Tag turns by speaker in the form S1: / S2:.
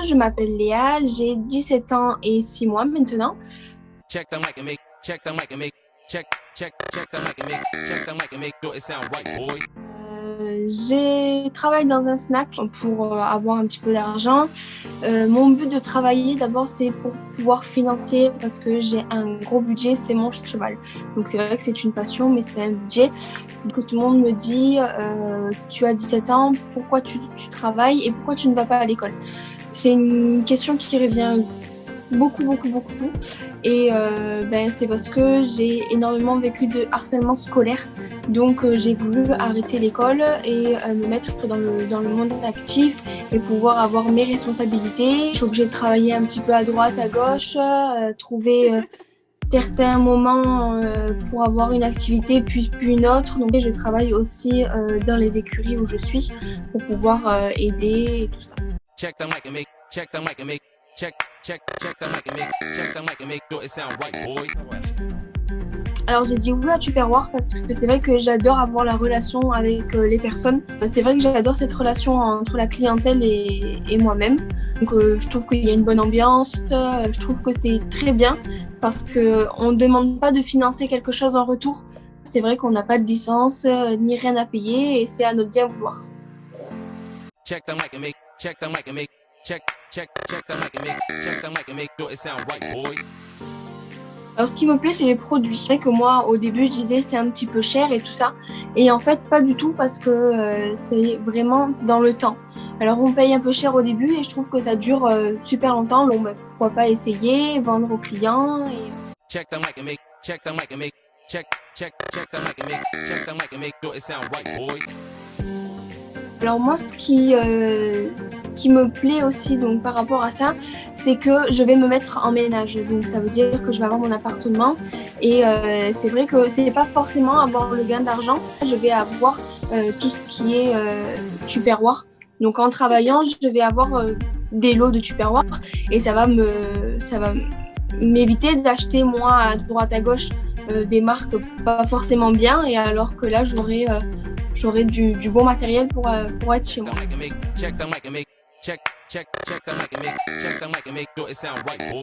S1: je m'appelle Léa, j'ai 17 ans et 6 mois maintenant.
S2: Check the mic and make, check the mic and make, check the mic and make, check the mic and make, do it sound right, boy.
S1: Je travaille dans un snack pour avoir un petit peu d'argent. Mon but de travailler d'abord c'est pour pouvoir financer parce que j'ai un gros budget, c'est mon cheval. Donc c'est vrai que c'est une passion mais c'est un budget. Donc tout le monde me dit tu as 17 ans, pourquoi tu travailles et pourquoi tu ne vas pas à l'école? C'est une question qui revient beaucoup. Et c'est parce que j'ai énormément vécu de harcèlement scolaire. Donc j'ai voulu arrêter l'école et me mettre dans le monde actif et pouvoir avoir mes responsabilités. Je suis obligée de travailler un petit peu à droite, à gauche, trouver certains moments pour avoir une activité puis une autre. Donc je travaille aussi dans les écuries où je suis pour pouvoir aider et tout ça.
S2: Check the mic and make, check the mic and make, check the mic and make, check the mic and make, do it sound right, boy.
S1: Alors j'ai dit oui à Tupperware parce que c'est vrai que j'adore avoir la relation avec les personnes. C'est vrai que j'adore cette relation entre la clientèle et moi-même. Donc je trouve qu'il y a une bonne ambiance, je trouve que c'est très bien parce qu'on ne demande pas de financer quelque chose en retour. C'est vrai qu'on n'a pas de licence ni rien à payer et c'est à notre bien vouloir.
S2: Check the mic and make, check the mic and make, check the mic and make, check the mic and make, do it sound right, boy.
S1: Alors ce qui me plaît c'est les produits. C'est vrai que moi au début je disais c'est un petit peu cher et tout ça. Et en fait pas du tout parce que c'est vraiment dans le temps. Alors on paye un peu cher au début et je trouve que ça dure super longtemps. Donc pourquoi pas essayer, vendre aux clients.
S2: Check the mic and make, check the mic and make, check the mic and make, check the mic and make, do it sound right, boy.
S1: Alors moi, ce qui me plaît aussi donc, par rapport à ça, c'est que je vais me mettre en ménage. Donc ça veut dire que je vais avoir mon appartement et c'est vrai que c'est pas forcément avoir le gain d'argent. Je vais avoir tout ce qui est Tupperware. Donc en travaillant, je vais avoir des lots de Tupperware et ça va m'éviter d'acheter moi à droite à gauche des marques pas forcément bien et alors que là j'aurai du bon matériel pour être chez moi.
S2: Check the mic and make, check the mic and make, check the mic and make, do it sound right, boy.